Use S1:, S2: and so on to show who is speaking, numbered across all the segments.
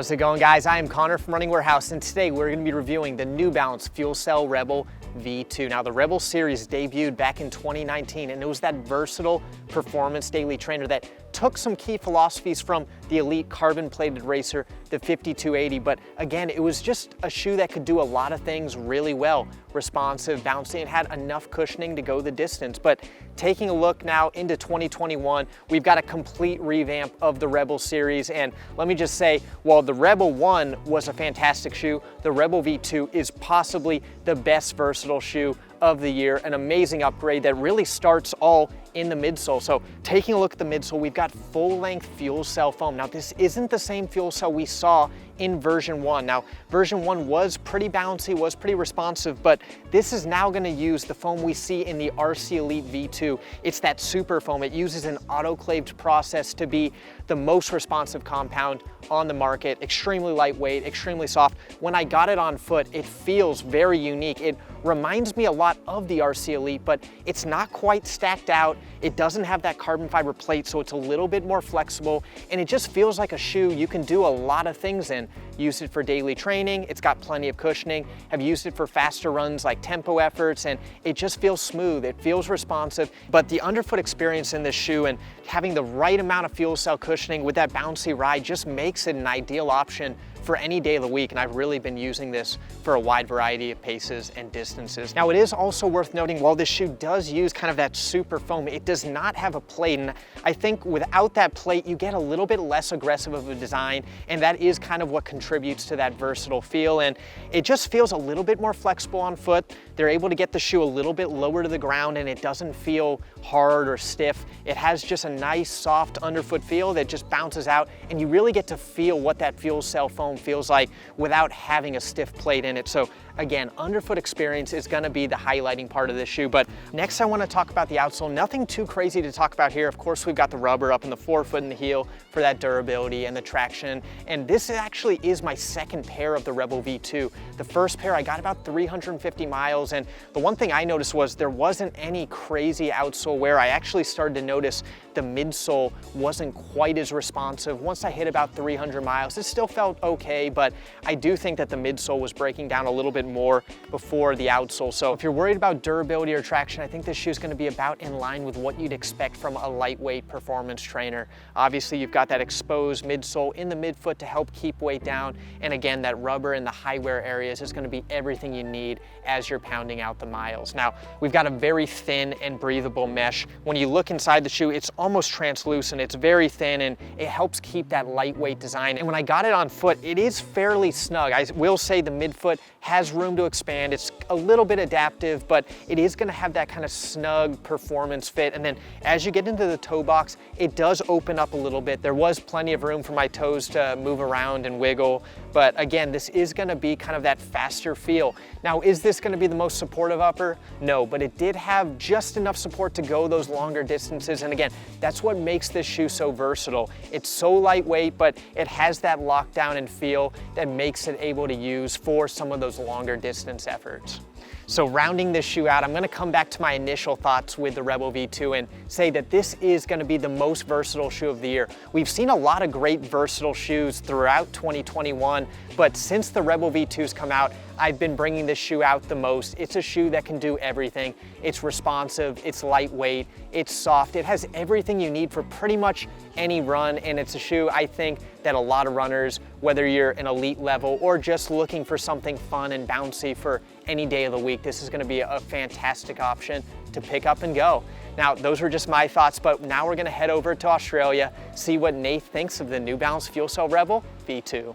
S1: How's it going, guys? I am Connor from Running Warehouse, and today we're going to be reviewing the New Balance Fuelcell Rebel V2. Now, the Rebel series debuted back in 2019, and it was that versatile performance daily trainer that took some key philosophies from the elite carbon-plated racer, the 5280, but again, it was just a shoe that could do a lot of things really well. Responsive, bouncy, and had enough cushioning to go the distance. But taking a look now into 2021, we've got a complete revamp of the Rebel series, and let me just say, while the Rebel 1 was a fantastic shoe, the Rebel V2 is possibly the best versatile shoe of the year, an amazing upgrade that really starts all in the midsole. So taking a look at the midsole, we've got full-length Fuelcell foam. Now, this isn't the same Fuelcell we saw in version 1. Now, version 1 was pretty bouncy, was pretty responsive, but this is now going to use the foam we see in the RC Elite V2. It's that super foam. It uses an autoclaved process to be the most responsive compound on the market. Extremely lightweight, extremely soft. When I got it on foot, it feels very unique. It reminds me a lot of the RC Elite, but it's not quite stacked out. It doesn't have that carbon fiber plate, so it's a little bit more flexible, and it just feels like a shoe you can do a lot of things in. Use it for daily training, it's got plenty of cushioning, have used it for faster runs like tempo efforts, and it just feels smooth, it feels responsive. But the underfoot experience in this shoe and having the right amount of Fuelcell cushioning with that bouncy ride just makes it an ideal option for any day of the week, and I've really been using this for a wide variety of paces and distances. Now, it is also worth noting, while this shoe does use kind of that super foam, it does not have a plate, and I think without that plate, you get a little bit less aggressive of a design, and that is kind of what contributes to that versatile feel, and it just feels a little bit more flexible on foot. They're able to get the shoe a little bit lower to the ground, and it doesn't feel hard or stiff. It has just a nice, soft underfoot feel that just bounces out, and you really get to feel what that Fuelcell foam feels like without having a stiff plate in it. So again, underfoot experience is going to be the highlighting part of this shoe. But next I want to talk about the outsole. Nothing too crazy to talk about here. Of course, we've got the rubber up in the forefoot and the heel for that durability and the traction. And this actually is my second pair of the Rebel V2. The first pair I got about 350 miles, and the one thing I noticed was there wasn't any crazy outsole wear. I actually started to notice the midsole wasn't quite as responsive. Once I hit about 300 miles, it still felt okay, but I do think that the midsole was breaking down a little bit more before the outsole. So if you're worried about durability or traction, I think this shoe is going to be about in line with what you'd expect from a lightweight performance trainer. Obviously, you've got that exposed midsole in the midfoot to help keep weight down, and again, that rubber in the high wear areas is going to be everything you need as you're pounding out the miles. Now, we've got a very thin and breathable mesh. When you look inside the shoe, it's almost translucent. It's very thin, and it helps keep that lightweight design. And when I got it on foot, it is fairly snug. I will say the midfoot has room to expand. It's a little bit adaptive, but it is going to have that kind of snug performance fit. And then as you get into the toe box, it does open up a little bit. There was plenty of room for my toes to move around and wiggle, but again, this is going to be kind of that faster feel. Now, is this going to be the most supportive upper? No, but it did have just enough support to go those longer distances. And again, that's what makes this shoe so versatile. It's so lightweight, but it has that lockdown and feel that makes it able to use for some of those longer distance efforts. So rounding this shoe out, I'm going to come back to my initial thoughts with the Rebel V2 and say that this is going to be the most versatile shoe of the year. We've seen a lot of great versatile shoes throughout 2021, but since the Rebel V2's come out, I've been bringing this shoe out the most. It's a shoe that can do everything. It's responsive, it's lightweight, it's soft, it has everything you need for pretty much any run, and it's a shoe I think that a lot of runners, whether you're an elite level or just looking for something fun and bouncy for any day of the week, this is going to be a fantastic option to pick up and go. Now, those were just my thoughts, but now we're going to head over to Australia, see what Nate thinks of the New Balance Fuelcell Rebel V2.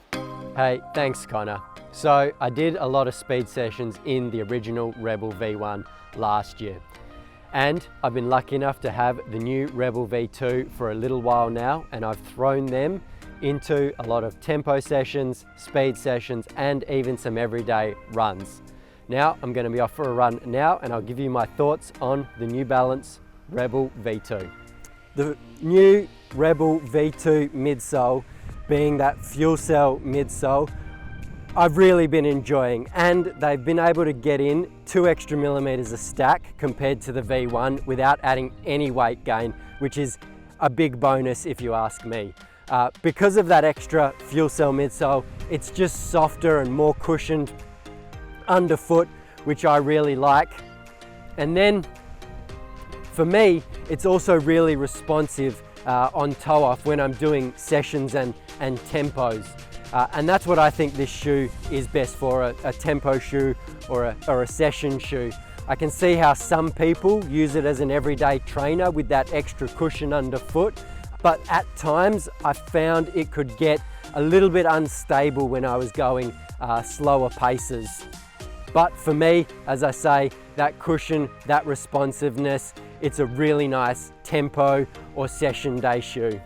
S2: Hey, thanks Connor. So I did a lot of speed sessions in the original Rebel V1 last year, and I've been lucky enough to have the new Rebel V2 for a little while now, and I've thrown them into a lot of tempo sessions, speed sessions, and even some everyday runs. Now I'm going to be off for a run now, and I'll give you my thoughts on the New Balance Rebel V2. The new Rebel V2 midsole, being that Fuelcell midsole, I've really been enjoying, and they've been able to get in 2 extra millimeters a stack compared to the V1 without adding any weight gain, which is a big bonus if you ask me. Because of that extra Fuelcell midsole, it's just softer and more cushioned underfoot, which I really like. And then for me, it's also really responsive on toe off when I'm doing sessions and tempos. And that's what I think this shoe is best for, a tempo shoe or a session shoe. I can see how some people use it as an everyday trainer with that extra cushion underfoot, but at times I found it could get a little bit unstable when I was going slower paces. But for me, as I say, that cushion, that responsiveness, it's a really nice tempo or session day shoe.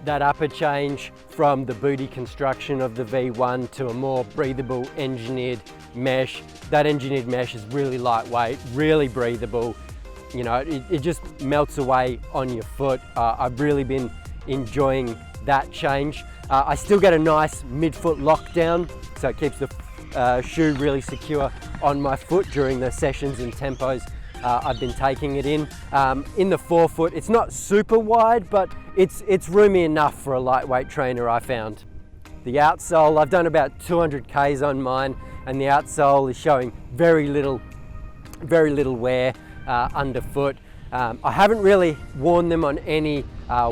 S2: That upper change from the booty construction of the V1 to a more breathable engineered mesh. That engineered mesh is really lightweight, really breathable. You know, it just melts away on your foot. I've really been enjoying that change. I still get a nice midfoot lockdown, so it keeps the shoe really secure on my foot during the sessions and tempos I've been taking it in. In the forefoot, it's not super wide, but it's roomy enough for a lightweight trainer, I found. The outsole, I've done about 200 Ks on mine, and the outsole is showing very little wear underfoot. I haven't really worn them on any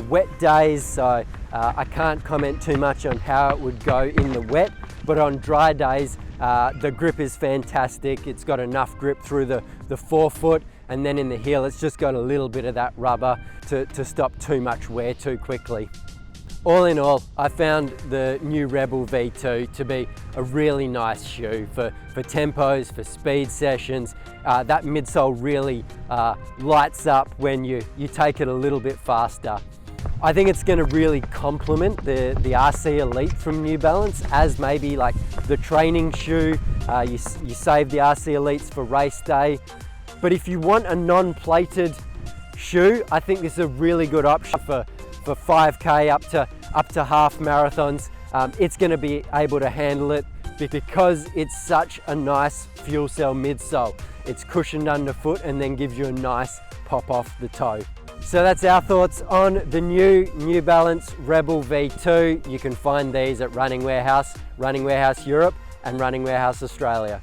S2: wet days, so I can't comment too much on how it would go in the wet, but on dry days, the grip is fantastic. It's got enough grip through the forefoot, and then in the heel, it's just got a little bit of that rubber to stop too much wear too quickly. All in all, I found the new Rebel V2 to be a really nice shoe for tempos, for speed sessions. That midsole really lights up when you take it a little bit faster. I think it's going to really complement the RC Elite from New Balance as maybe like the training shoe. You save the RC Elites for race day. But if you want a non-plated shoe, I think this is a really good option for 5K up to half marathons. It's going to be able to handle it because it's such a nice Fuelcell midsole. It's cushioned underfoot and then gives you a nice pop off the toe. So that's our thoughts on the New Balance Rebel V2. You can find these at Running Warehouse, Running Warehouse Europe and Running Warehouse Australia.